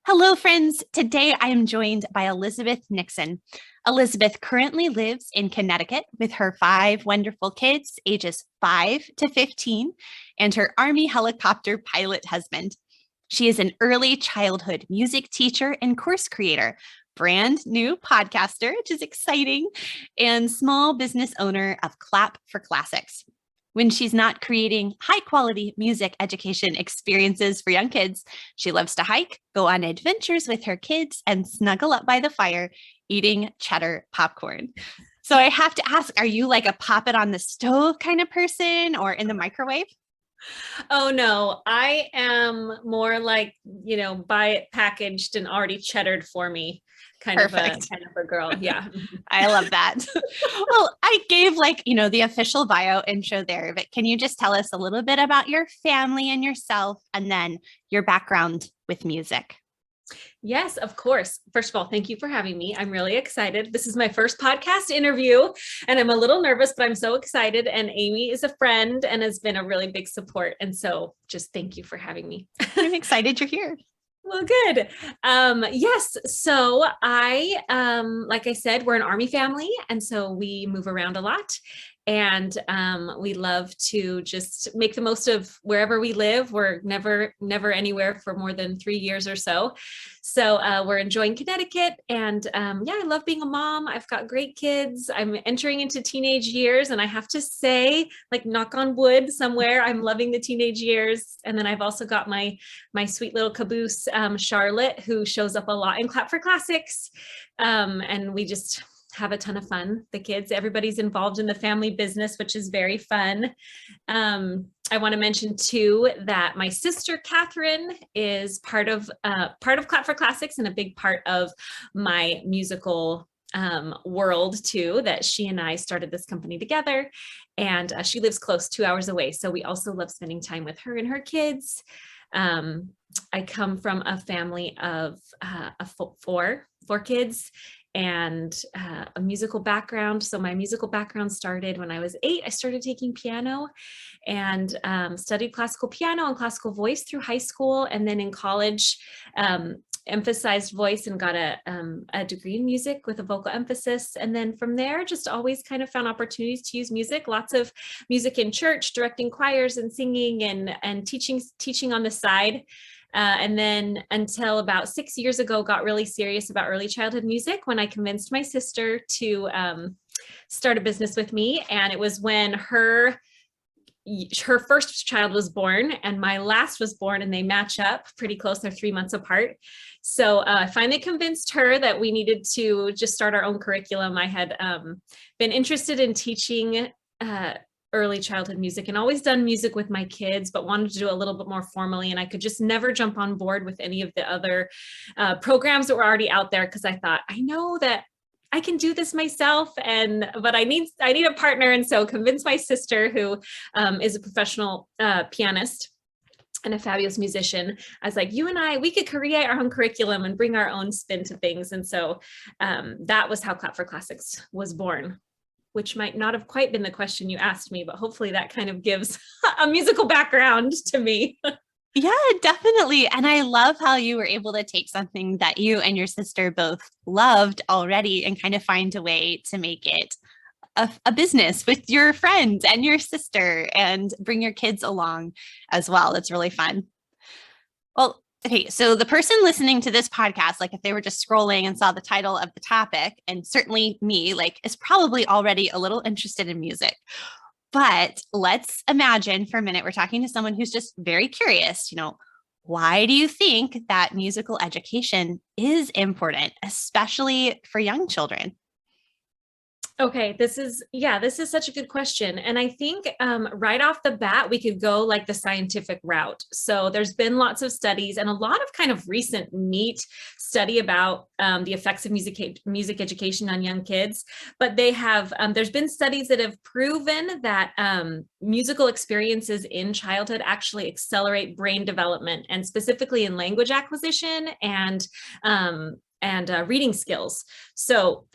Hello, friends. Today I am joined by Elizabeth Nixon. Elizabeth currently lives in Connecticut with her 5 wonderful kids, ages 5 to 15, and her Army helicopter pilot husband. She is an early childhood music teacher and course creator, brand new podcaster, which is exciting, and small business owner of Clap for Classics. When she's not creating high quality music education experiences for young kids, she loves to hike, go on adventures with her kids, and snuggle up by the fire eating cheddar popcorn. So I have to ask, are you like a pop it on the stove kind of person or in the microwave? Oh no, I am more like, buy it packaged and already cheddared for me Perfect. kind of a girl. Yeah. I love that. Well, I gave the official bio intro there, but can you just tell us a little bit about your family and yourself and then your background with music? Yes, of course. First of all, thank you for having me. I'm really excited. This is my first podcast interview and I'm a little nervous, but I'm so excited. And Amy is a friend and has been a really big support. And so just thank you for having me. I'm excited you're here. Well, good. Yes. So like I said, we're an Army family. And so we move around a lot. And we love to just make the most of wherever we live. We're never anywhere for more than 3 years or so. So we're enjoying Connecticut. And yeah, I love being a mom. I've got great kids. I'm entering into teenage years. And I have to say, like, knock on wood somewhere, I'm loving the teenage years. And then I've also got my sweet little caboose, Charlotte, who shows up a lot in Clap for Classics. And we just have a ton of fun. The kids, everybody's involved in the family business, which is very fun. I want to mention too that my sister Catherine is part of Clap for Classics and a big part of my musical world too, that she and I started this company together, and she lives close, 2 hours away. So we also love spending time with her and her kids. I come from a family of four kids and a musical background. So my musical background started when I was 8. I started taking piano and studied classical piano and classical voice through high school. And then in college, emphasized voice and got a degree in music with a vocal emphasis. And then from there, just always kind of found opportunities to use music, lots of music in church, directing choirs and singing and teaching on the side. And then until about 6 years ago, got really serious about early childhood music when I convinced my sister to start a business with me. And it was when her first child was born and my last was born, and they match up pretty close. They're 3 months apart. So I finally convinced her that we needed to just start our own curriculum. I had been interested in teaching early childhood music and always done music with my kids, but wanted to do a little bit more formally. And I could just never jump on board with any of the other programs that were already out there, because I thought, I know that I can do this myself, but I need a partner. And so convinced my sister, who is a professional pianist and a fabulous musician. I was like, you and I, we could create our own curriculum and bring our own spin to things. And so that was how Clap for Classics was born, which might not have quite been the question you asked me, but hopefully that kind of gives a musical background to me. Yeah, definitely. And I love how you were able to take something that you and your sister both loved already and kind of find a way to make it a business with your friends and your sister and bring your kids along as well. It's really fun. Well, okay, so the person listening to this podcast, like if they were just scrolling and saw the title of the topic, and certainly me, like is probably already a little interested in music. But let's imagine for a minute, we're talking to someone who's just very curious, why do you think that musical education is important, especially for young children? Okay, this is such a good question. And I think right off the bat, we could go like the scientific route. So there's been lots of studies and a lot of kind of recent neat study about the effects of music education on young kids. But there's been studies that have proven that musical experiences in childhood actually accelerate brain development, and specifically in language acquisition and reading skills. So,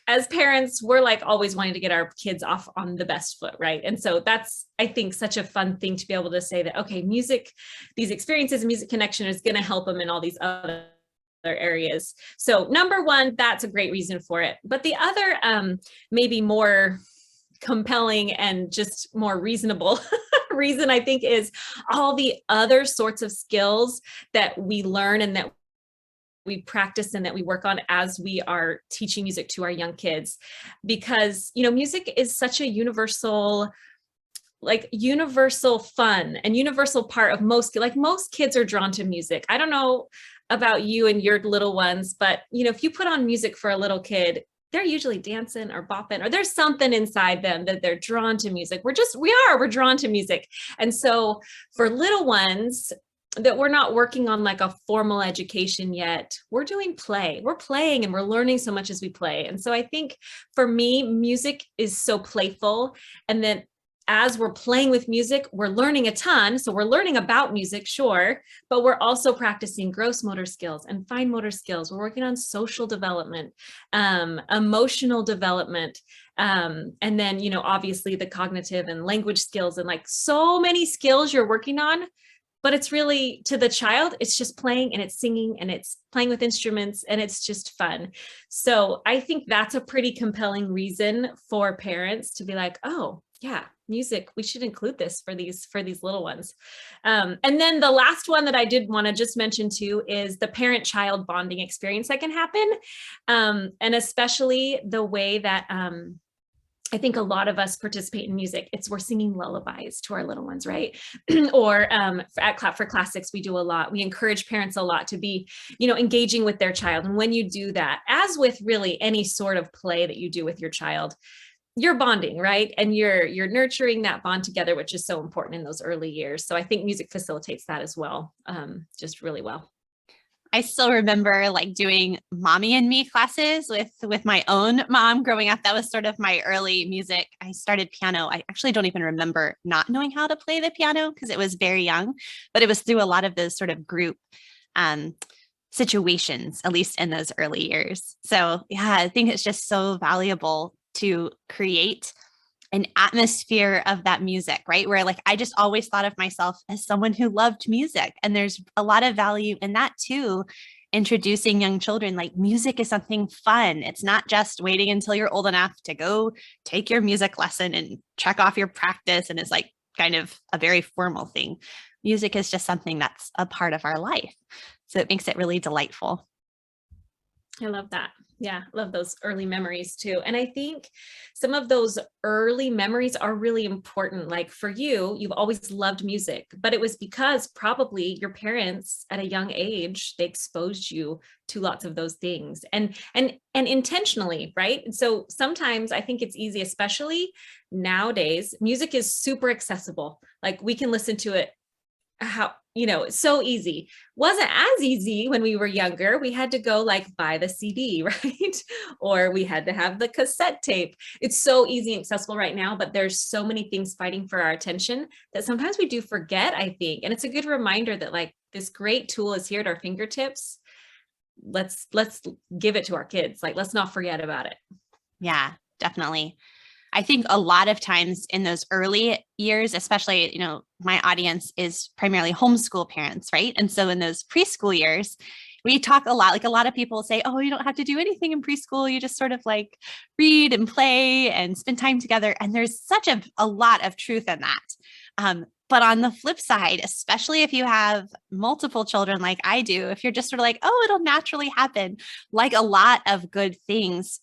as parents, we're like always wanting to get our kids off on the best foot, right? And so that's, I think, such a fun thing to be able to say that, okay, music, these experiences, music connection is going to help them in all these other areas. So number one, that's a great reason for it. But the other, maybe more compelling and just more reasonable reason, I think, is all the other sorts of skills that we learn and that we practice and that we work on as we are teaching music to our young kids. Because, music is such a universal fun and universal part of most kids are drawn to music. I don't know about you and your little ones, but if you put on music for a little kid, they're usually dancing or bopping, or there's something inside them that they're drawn to music. We're drawn to music. And so for little ones that we're not working on like a formal education yet, we're doing play. We're playing and we're learning so much as we play. And so I think for me, music is so playful. And then as we're playing with music, we're learning a ton. So we're learning about music, sure, but we're also practicing gross motor skills and fine motor skills. We're working on social development, emotional development, and then, obviously the cognitive and language skills, and like so many skills you're working on. But it's really, to the child, it's just playing and it's singing and it's playing with instruments and it's just fun. So I think that's a pretty compelling reason for parents to be like, oh yeah, music, we should include this for these little ones. And then the last one that I did want to just mention too is the parent-child bonding experience that can happen. And especially the way that I think a lot of us participate in music. We're singing lullabies to our little ones, right? Or at Clap for Classics, we do a lot. We encourage parents a lot to be, engaging with their child. And when you do that, as with really any sort of play that you do with your child, you're bonding, right? And you're nurturing that bond together, which is so important in those early years. So I think music facilitates that as well, just really well. I still remember like doing mommy and me classes with my own mom growing up. That was sort of my early music. I started piano. I actually don't even remember not knowing how to play the piano because it was very young, but it was through a lot of those sort of group situations, at least in those early years. So yeah, I think it's just so valuable to create an atmosphere of that music, right? Where like, I just always thought of myself as someone who loved music. And there's a lot of value in that too, introducing young children, like music is something fun. It's not just waiting until you're old enough to go take your music lesson and check off your practice. And it's like kind of a very formal thing. Music is just something that's a part of our life. So it makes it really delightful. I love that. Yeah, love those early memories too. And I think some of those early memories are really important. Like for you, you've always loved music, but it was because probably your parents at a young age, they exposed you to lots of those things and intentionally, right? And so sometimes I think it's easy, especially nowadays, music is super accessible. Like we can listen to it it's so easy. Wasn't as easy when we were younger. We had to go like buy the CD, right? Or we had to have the cassette tape. It's so easy and accessible right now, but there's so many things fighting for our attention that sometimes we do forget, I think. And it's a good reminder that like this great tool is here at our fingertips. Let's give it to our kids. Like, let's not forget about it. Yeah, definitely. I think a lot of times in those early years, especially, my audience is primarily homeschool parents, right? And so in those preschool years, we talk a lot, like a lot of people say, oh, you don't have to do anything in preschool. You just sort of like read and play and spend time together. And there's such a lot of truth in that. But on the flip side, especially if you have multiple children like I do, if you're just sort of like, oh, it'll naturally happen, like a lot of good things,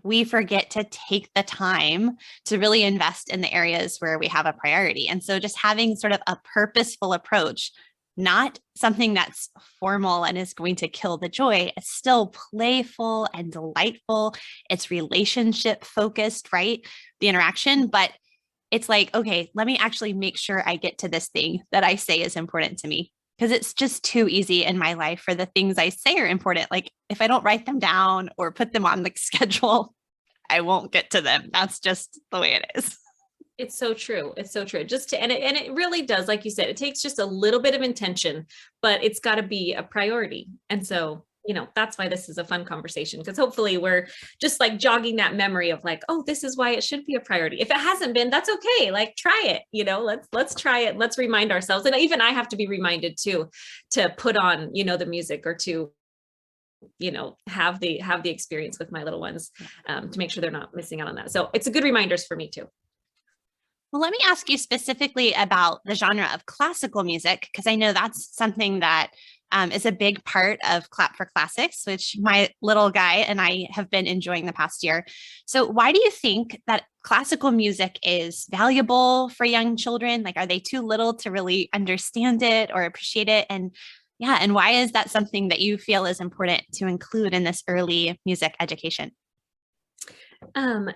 we forget to take the time to really invest in the areas where we have a priority. And so just having sort of a purposeful approach, not something that's formal and is going to kill the joy. It's still playful and delightful. It's relationship focused, right? The interaction, but it's like, okay, let me actually make sure I get to this thing that I say is important to me. Because it's just too easy in my life for the things I say are important. Like if I don't write them down or put them on the schedule, I won't get to them. That's just the way it is. It's so true. It's so true. And it really does. Like you said, it takes just a little bit of intention, but it's got to be a priority. And so that's why this is a fun conversation, because hopefully we're just like jogging that memory of like, oh, this is why it should be a priority. If it hasn't been, that's okay. Like try it, let's try it. Let's remind ourselves. And even I have to be reminded too, to put on, the music, or to, have the experience with my little ones, to make sure they're not missing out on that. So it's a good reminders for me too. Well, let me ask you specifically about the genre of classical music, because I know that's something that is a big part of Clap for Classics, which my little guy and I have been enjoying the past year. So why do you think that classical music is valuable for young children? Like, are they too little to really understand it or appreciate it? And why is that something that you feel is important to include in this early music education?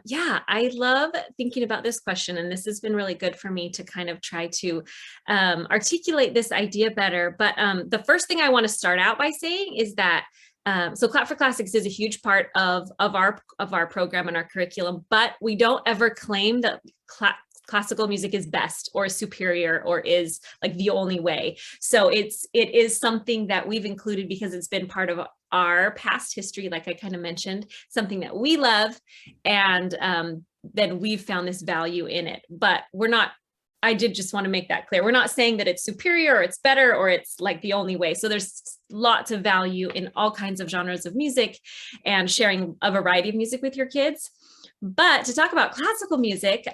Yeah, I love thinking about this question, and this has been really good for me to kind of try to articulate this idea better. But the first thing I want to start out by saying is that so Clap for Classics is a huge part of our program and our curriculum, but we don't ever claim that classical music is best or superior or is like the only way. So it is something that we've included because it's been part of our past history, like I kind of mentioned, something that we love, and then we've found this value in it. But I did just want to make that clear. We're not saying that it's superior or it's better or it's like the only way. So there's lots of value in all kinds of genres of music and sharing a variety of music with your kids. But to talk about classical music,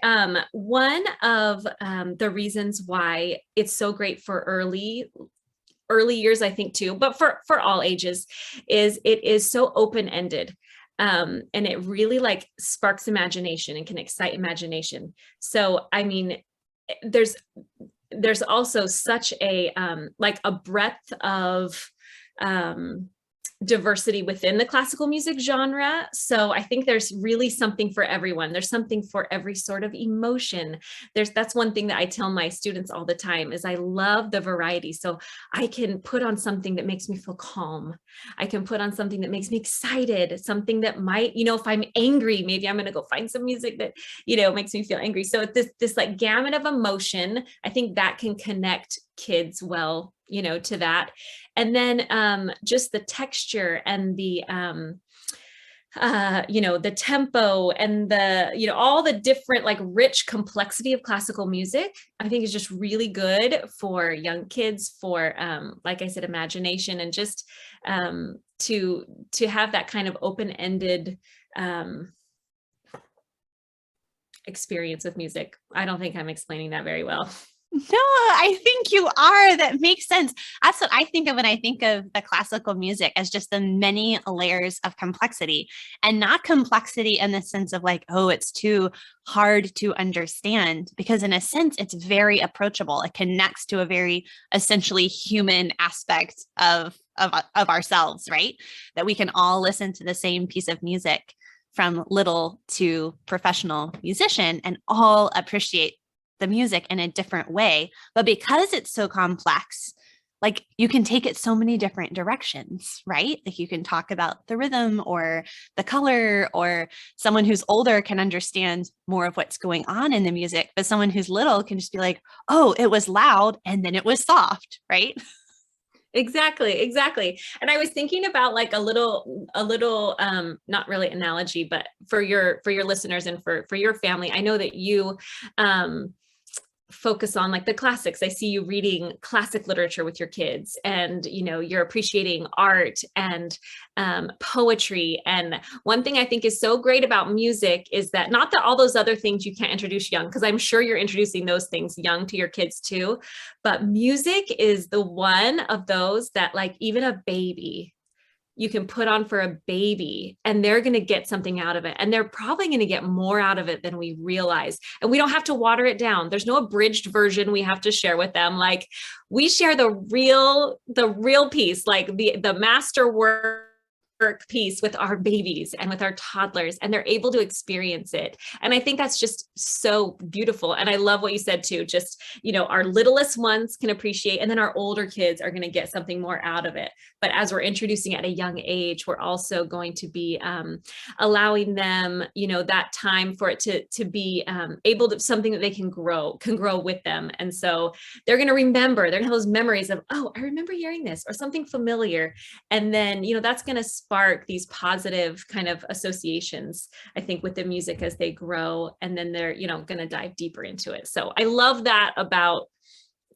one of the reasons why it's so great for early years, I think too, but for all ages, is it is so open-ended. And it really like sparks imagination and can excite imagination. So, I mean, there's also such a like a breadth of diversity within the classical music genre. So I think there's really something for everyone. There's something for every sort of emotion. That's one thing that I tell my students all the time is I love the variety. So I can put on something that makes me feel calm. I can put on something that makes me excited, something that might, if I'm angry, maybe I'm going to go find some music that, makes me feel angry. So this like gamut of emotion, I think that can connect kids well, to that. And then just the texture and the the tempo and the, all the different like rich complexity of classical music, I think is just really good for young kids, for like I said, imagination, and just to have that kind of open-ended experience with music. I don't think I'm explaining that very well. No, I think you are. That makes sense. That's what I think of when I think of the classical music, as just the many layers of complexity, and not complexity in the sense of like, oh, it's too hard to understand, because in a sense, it's very approachable. It connects to a very essentially human aspect of ourselves, right? That we can all listen to the same piece of music from little to professional musician and all appreciate the music in a different way. But because it's so complex, like you can take it so many different directions, right? Like you can talk about the rhythm or the color, or someone who's older can understand more of what's going on in the music, but someone who's little can just be like, oh, it was loud and then it was soft, right? Exactly. And I was thinking about like a little not really analogy, but for your listeners and for your family, I know that you focus on like the classics. I see you reading classic literature with your kids, and you're appreciating art and poetry. And one thing I think is so great about music is that, not that all those other things you can't introduce young, because I'm sure you're introducing those things young to your kids too, but music is the one of those that like even a baby, you can put on for a baby and they're going to get something out of it. And they're probably going to get more out of it than we realize. And we don't have to water it down. There's no abridged version we have to share with them. Like we share the real piece, like the master work piece with our babies and with our toddlers, and they're able to experience it. And I think that's just so beautiful. And I love what you said too, just, our littlest ones can appreciate, and then our older kids are going to get something more out of it. But as we're introducing at a young age, we're also going to be allowing them, that time for it to be able to, something that they can grow with them. And so they're going to remember, they're going to have those memories of, oh, I remember hearing this, or something familiar. And then, that's going to spark these positive kind of associations, I think, with the music as they grow. And then they're, going to dive deeper into it. So I love that about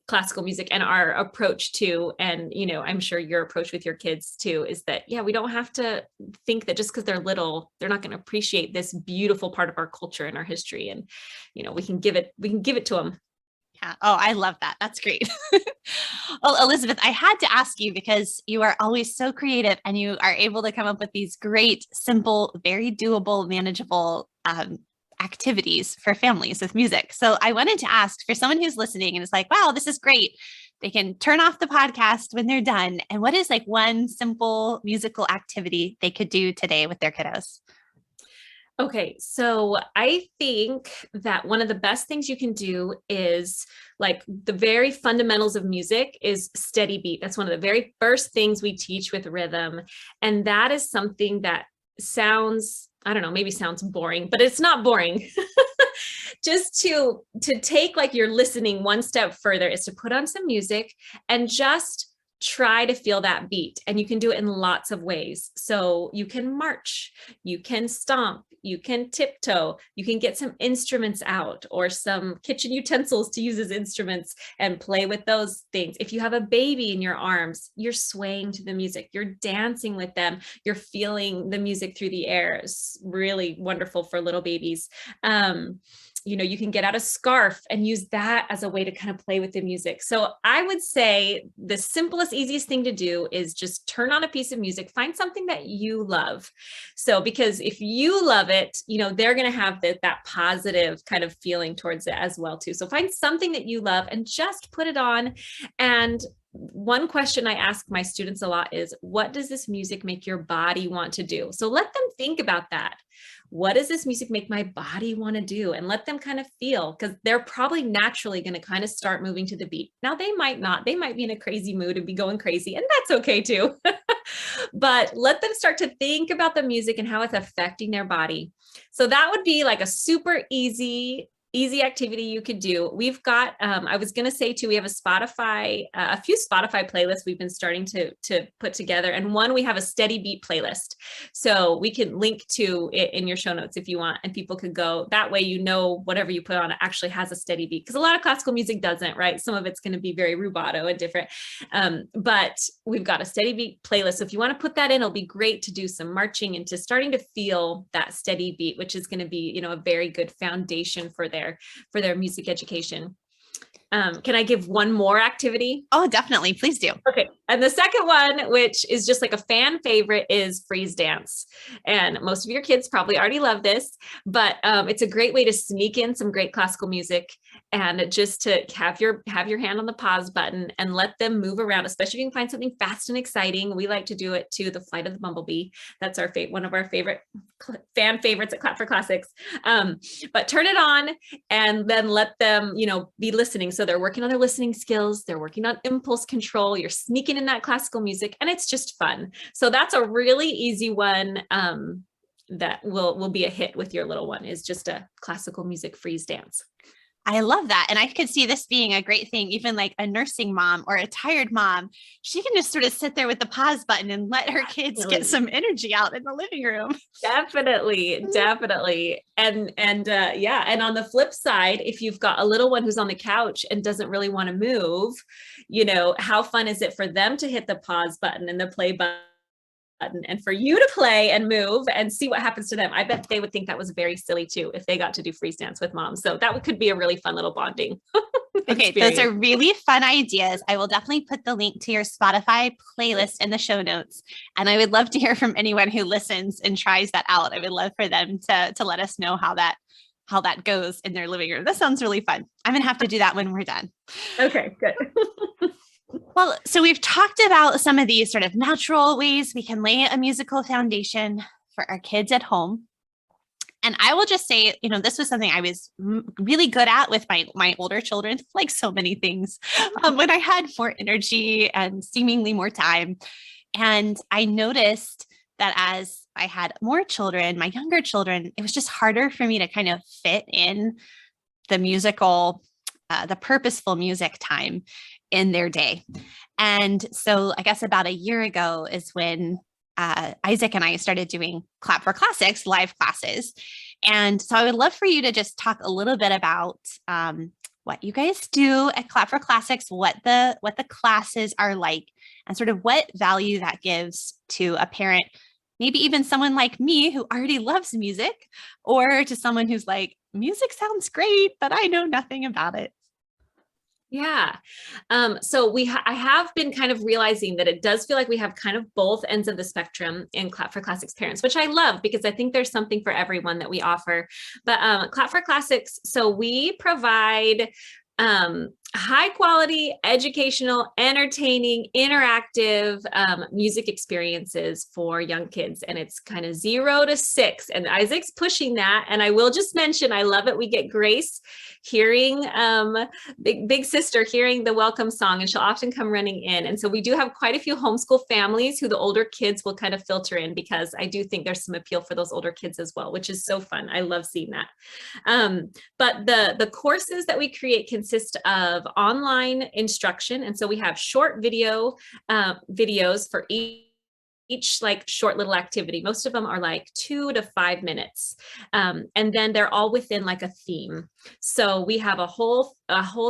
classical music and our approach to, and, I'm sure your approach with your kids too, is that, yeah, we don't have to think that just because they're little, they're not going to appreciate this beautiful part of our culture and our history. And, we can give it to them. Yeah. Oh, I love that. That's great. Well, Elizabeth, I had to ask you because you are always so creative and you are able to come up with these great, simple, very doable, manageable activities for families with music. So I wanted to ask, for someone who's listening and is like, wow, this is great. They can turn off the podcast when they're done. And what is like one simple musical activity they could do today with their kiddos? Okay, so I think that one of the best things you can do is, like, the very fundamentals of music is steady beat. That's one of the very first things we teach with rhythm. And that is something that sounds, I don't know, maybe sounds boring, but it's not boring. Just to take, like, your listening one step further is to put on some music and just try to feel that beat. And you can do it in lots of ways. So you can march, you can stomp, you can tiptoe, you can get some instruments out or some kitchen utensils to use as instruments and play with those things. If you have a baby in your arms, you're swaying to the music, you're dancing with them, you're feeling the music through the air. It's really wonderful for little babies. You can get out a scarf and use that as a way to kind of play with the music. So I would say the simplest, easiest thing to do is just turn on a piece of music, find something that you love. So, because if you love it, they're going to have that positive kind of feeling towards it as well too. So find something that you love and just put it on. And one question I ask my students a lot is, what does this music make your body want to do? So let them think about that. What does this music make my body want to do? And let them kind of feel, because they're probably naturally going to kind of start moving to the beat. Now, they might not, they might be in a crazy mood and be going crazy, and that's okay too. But let them start to think about the music and how it's affecting their body. So that would be like a super easy activity you could do. We've got, I was going to say too, we have a few Spotify playlists we've been starting to put together. And one, we have a steady beat playlist. So we can link to it in your show notes if you want, and people could go that way. Whatever you put on it actually has a steady beat, because a lot of classical music doesn't, right? Some of it's going to be very rubato and different. But we've got a steady beat playlist. So if you want to put that in, it'll be great to do some marching and to starting to feel that steady beat, which is going to be, a very good foundation for their music education. Can I give one more activity? Oh, definitely. Please do. Okay. And the second one, which is just like a fan favorite, is freeze dance. And most of your kids probably already love this, but it's a great way to sneak in some great classical music and just to have your hand on the pause button and let them move around, especially if you can find something fast and exciting. We like to do it to The Flight of the Bumblebee. That's one of our favorite fan favorites at Clap for Classics. But turn it on and then let them, be listening. So they're working on their listening skills. They're working on impulse control. You're sneaking in that classical music, and it's just fun. So that's a really easy one that will be a hit with your little one, is just a classical music freeze dance. I love that. And I could see this being a great thing, even like a nursing mom or a tired mom. She can just sort of sit there with the pause button and let her kids get some energy out in the living room. Definitely. And and on the flip side, if you've got a little one who's on the couch and doesn't really want to move, how fun is it for them to hit the pause button and the play button, and for you to play and move and see what happens to them? I bet they would think that was very silly too, if they got to do freeze dance with mom. So that could be a really fun little bonding. Okay, those are really fun ideas. I will definitely put the link to your Spotify playlist in the show notes. And I would love to hear from anyone who listens and tries that out. I would love for them to let us know how that goes in their living room. That sounds really fun. I'm going to have to do that when we're done. Okay, good. Well, so we've talked about some of these sort of natural ways we can lay a musical foundation for our kids at home. And I will just say, this was something I was really good at with my older children, like so many things, when I had more energy and seemingly more time. And I noticed that as I had more children, my younger children, it was just harder for me to kind of fit in the the purposeful music time in their day. And so I guess about a year ago is when Isaac and I started doing Clap for Classics live classes. And so I would love for you to just talk a little bit about what you guys do at Clap for Classics, what the classes are like, and sort of what value that gives to a parent, maybe even someone like me who already loves music, or to someone who's like, music sounds great, but I know nothing about it. Yeah. So I have been kind of realizing that it does feel like we have kind of both ends of the spectrum in Clap for Classics parents, which I love because I think there's something for everyone that we offer. But Clap for Classics, so we provide high quality, educational, entertaining, interactive music experiences for young kids. And it's kind of 0 to 6. And Isaac's pushing that. And I will just mention, I love it. We get Grace hearing big sister hearing the welcome song, and she'll often come running in. And so we do have quite a few homeschool families who the older kids will kind of filter in, because I do think there's some appeal for those older kids as well, which is so fun. I love seeing that. But the courses that we create consist of online instruction. And so we have short videos for each like short little activity. Most of them are like 2 to 5 minutes. And then they're all within like a theme. So we have a whole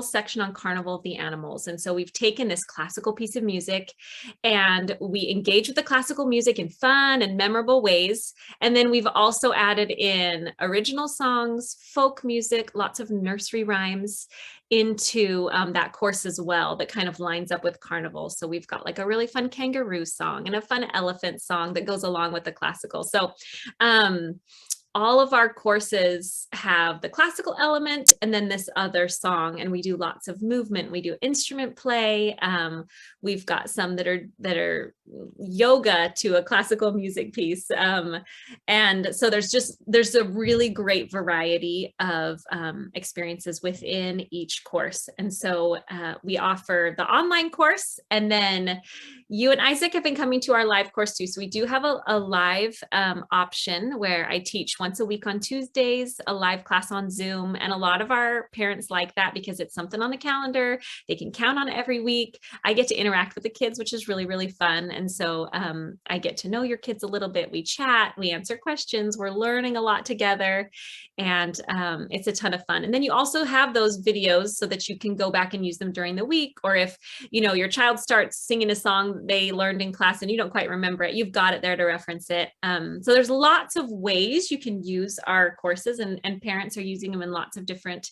section on Carnival of the Animals. And so we've taken this classical piece of music and we engage with the classical music in fun and memorable ways. And then we've also added in original songs, folk music, lots of nursery rhymes into that course as well, that kind of lines up with Carnival. So we've got like a really fun kangaroo song and a fun elephant song that goes along with the classical. So all of our courses have the classical element and then this other song, and we do lots of movement. We do instrument play. We've got some that are yoga to a classical music piece. And so there's a really great variety of experiences within each course. And so we offer the online course, and then you and Isaac have been coming to our live course too. So we do have a live option where I teach once a week on Tuesdays, a live class on Zoom. And a lot of our parents like that because it's something on the calendar. They can count on it every week. I get to interact with the kids, which is really, really fun. And so I get to know your kids a little bit. We chat, we answer questions, we're learning a lot together. And it's a ton of fun. And then you also have those videos so that you can go back and use them during the week. Or if, your child starts singing a song they learned in class and you don't quite remember it, you've got it there to reference it. So there's lots of ways you can use our courses, and parents are using them in lots of different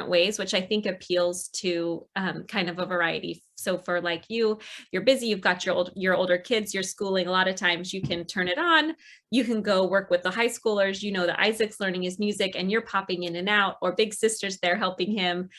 ways, which I think appeals to kind of a variety. So for like you're busy, you've got your older kids, you're schooling, a lot of times you can turn it on, you can go work with the high schoolers, that Isaac's learning his music and you're popping in and out, or big sister's there helping him,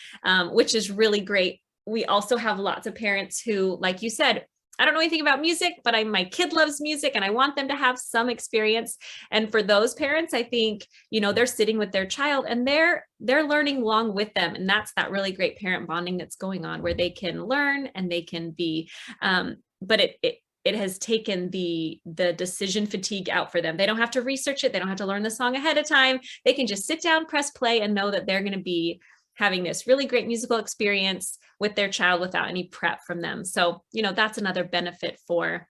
which is really great. We also have lots of parents who, like you said, I don't know anything about music, but my kid loves music and I want them to have some experience. And for those parents, I think, they're sitting with their child and they're learning along with them. And that's that really great parent bonding that's going on, where they can learn and they can be, but it has taken the decision fatigue out for them. They don't have to research it. They don't have to learn the song ahead of time. They can just sit down, press play, and know that they're going to be having this really great musical experience with their child without any prep from them. So, that's another benefit for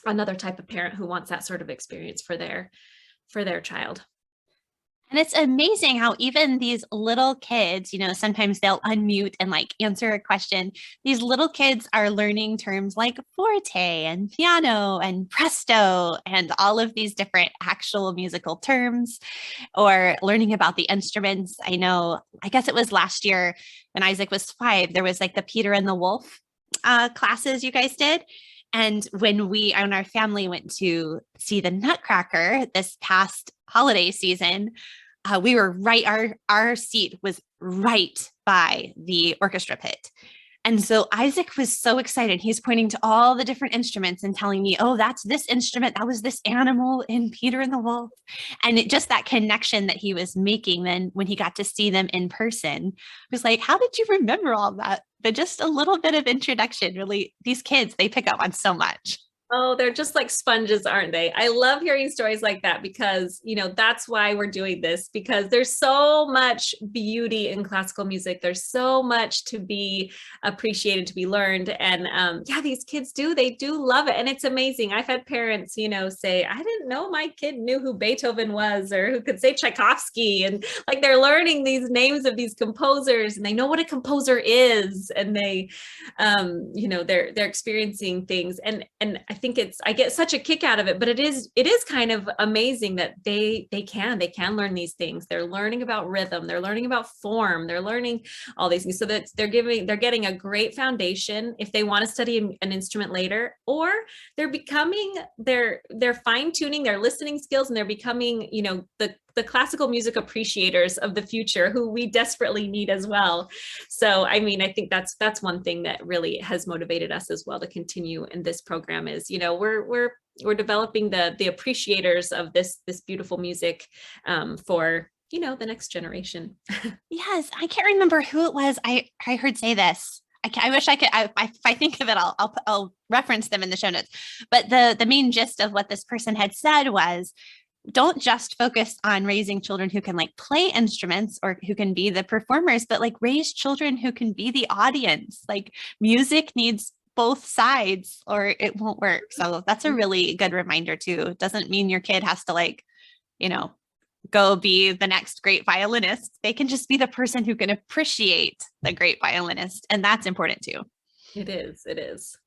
another type of parent who wants that sort of experience for their child. And it's amazing how even these little kids, sometimes they'll unmute and like answer a question. These little kids are learning terms like forte and piano and presto and all of these different actual musical terms, or learning about the instruments. I guess it was last year when Isaac was 5, there was like the Peter and the Wolf classes you guys did. And when our family went to see the Nutcracker this past holiday season, we were right, our seat was right by the orchestra pit. And so Isaac was so excited. He's pointing to all the different instruments and telling me, oh, that's this instrument. That was this animal in Peter and the Wolf. And just that connection that he was making then when he got to see them in person was like, how did you remember all that? But just a little bit of introduction, really, these kids, they pick up on so much. Oh, they're just like sponges, aren't they? I love hearing stories like that because, that's why we're doing this, because there's so much beauty in classical music. There's so much to be appreciated, to be learned. And yeah, these kids they do love it. And it's amazing. I've had parents, say, I didn't know my kid knew who Beethoven was or who could say Tchaikovsky. And like they're learning these names of these composers and they know what a composer is. And they, they're experiencing things. And I think I get such a kick out of it, but it is kind of amazing that they can learn these things. They're learning about rhythm, they're learning about form, they're learning all these things so that they're getting a great foundation if they want to study an instrument later, or they're fine tuning their listening skills and they're becoming, the classical music appreciators of the future who we desperately need as well. So, I mean, I think that's one thing that really has motivated us as well to continue in this program is, we're developing the appreciators of this beautiful music for, the next generation. Yes, I can't remember who it was. I heard say this. I wish I could. If I think of it, I'll reference them in the show notes. But the main gist of what this person had said was, don't just focus on raising children who can like play instruments or who can be the performers, but like raise children who can be the audience. Like music needs both sides or it won't work. So that's a really good reminder too. It doesn't mean your kid has to like, go be the next great violinist. They can just be the person who can appreciate the great violinist. And that's important too. It is. It is.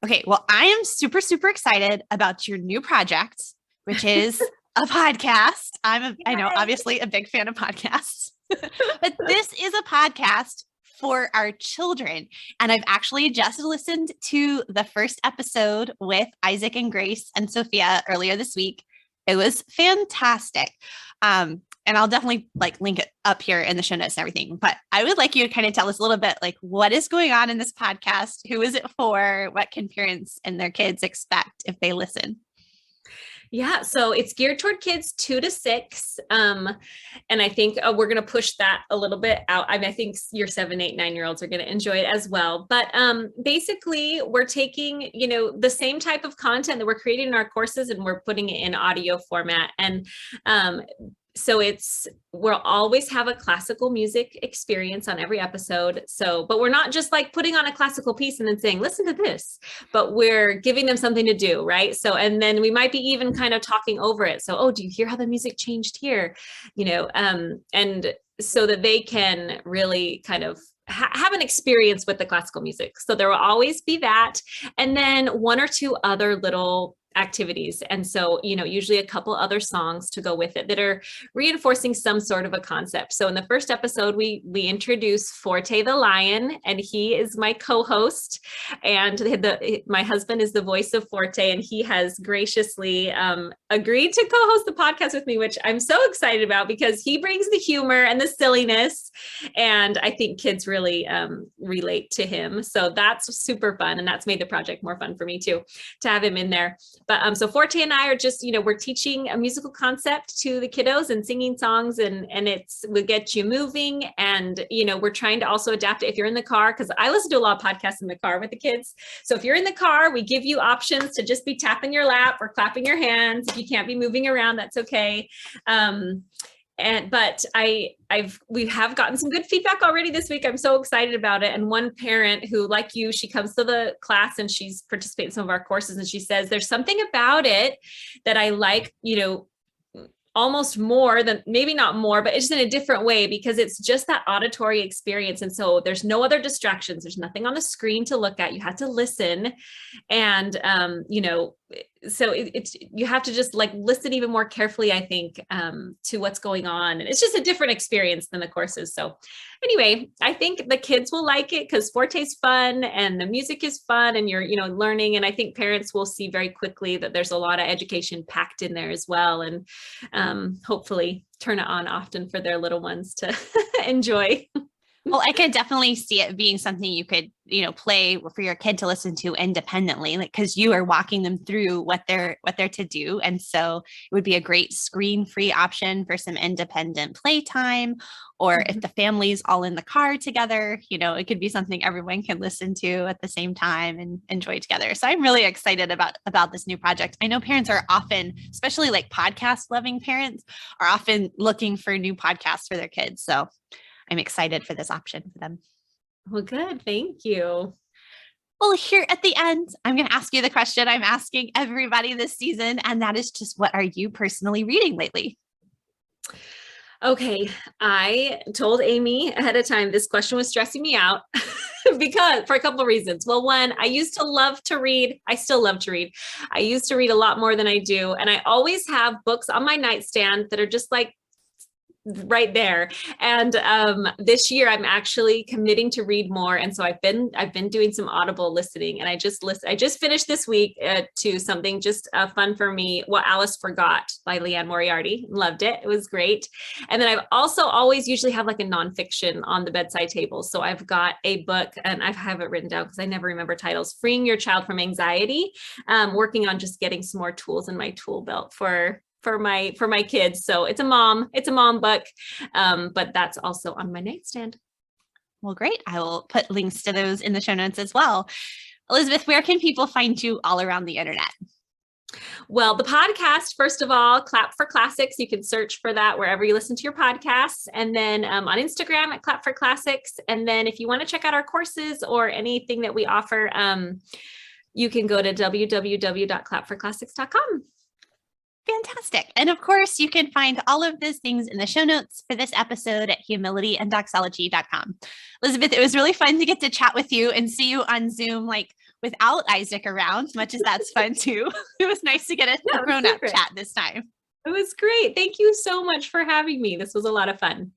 Okay. Well, I am super, super excited about your new project, which is a podcast. I know, obviously a big fan of podcasts, but this is a podcast for our children. And I've actually just listened to the first episode with Isaac and Grace and Sophia earlier this week. It was fantastic. And I'll definitely like link it up here in the show notes and everything. But I would like you to kind of tell us a little bit like what is going on in this podcast? Who is it for? What can parents and their kids expect if they listen? Yeah, so it's geared toward kids 2 to 6. And I think we're going to push that a little bit out. I mean, I think your 7, 8, 9-year-olds are going to enjoy it as well. But basically, we're taking, the same type of content that we're creating in our courses and we're putting it in audio format. And so we'll always have a classical music experience on every episode. So, but we're not just like putting on a classical piece and then saying, listen to this, but we're giving them something to do. Right. So, and then we might be even kind of talking over it. So, oh, do you hear how the music changed here? And so that they can really kind of have an experience with the classical music. So there will always be that. And then 1 or 2 other little activities. And so, usually a couple other songs to go with it that are reinforcing some sort of a concept. So in the first episode, we introduce Forte the lion, and he is my co-host. And my husband is the voice of Forte, and he has graciously agreed to co-host the podcast with me, which I'm so excited about because he brings the humor and the silliness. And I think kids really relate to him. So that's super fun. And that's made the project more fun for me too, to have him in there. But so Forte and I are just, we're teaching a musical concept to the kiddos and singing songs, and will get you moving. And, we're trying to also adapt it if you're in the car, because I listen to a lot of podcasts in the car with the kids. So if you're in the car, we give you options to just be tapping your lap or clapping your hands. If you can't be moving around, that's okay. But we have gotten some good feedback already this week. I'm so excited about it. And one parent who, like you, she comes to the class and she's participated in some of our courses, and she says, there's something about it that I like, almost more than, maybe not more, but it's just in a different way, because it's just that auditory experience. And so there's no other distractions. There's nothing on the screen to look at. You have to listen. And, so you have to just like listen even more carefully, I think, to what's going on. And it's just a different experience than the courses. So anyway, I think the kids will like it because Forte's fun and the music is fun and you're, learning. And I think parents will see very quickly that there's a lot of education packed in there as well. And hopefully turn it on often for their little ones to enjoy. Well, I could definitely see it being something you could, play for your kid to listen to independently, like because you are walking them through what they're to do. And so it would be a great screen-free option for some independent playtime. Or if Mhm. the family's all in the car together, it could be something everyone can listen to at the same time and enjoy together. So I'm really excited about this new project. I know parents are often, especially like podcast loving parents, are often looking for new podcasts for their kids. So I'm excited for this option for them. Well, good. Thank you. Well, here at the end, I'm going to ask you the question I'm asking everybody this season, and that is just what are you personally reading lately? Okay, I told Amy ahead of time this question was stressing me out because for a couple of reasons. Well, one, I used to love to read. I still love to read. I used to read a lot more than I do. And I always have books on my nightstand that are just like right there. And this year I'm actually committing to read more. And so I've been doing some Audible listening, and I just finished this week to something just fun for me. What Alice Forgot by Leanne Moriarty. Loved it. It was great. And then I've also always usually have like a nonfiction on the bedside table. So I've got a book, and I have it written down because I never remember titles. Freeing Your Child from Anxiety. Working on just getting some more tools in my tool belt for my kids. So it's a mom book, but that's also on my nightstand. Well, great. I will put links to those in the show notes as well. Elizabeth, where can people find you all around the internet? Well, the podcast, first of all, Clap for Classics. You can search for that wherever you listen to your podcasts. And then on Instagram at Clap for Classics. And then if you want to check out our courses or anything that we offer, you can go to www.clapforclassics.com. Fantastic. And of course, you can find all of those things in the show notes for this episode at humilityanddoxology.com. Elizabeth, it was really fun to get to chat with you and see you on Zoom, like without Isaac around, much as that's fun too. It was nice to get a grown-up chat this time. It was great. Thank you so much for having me. This was a lot of fun.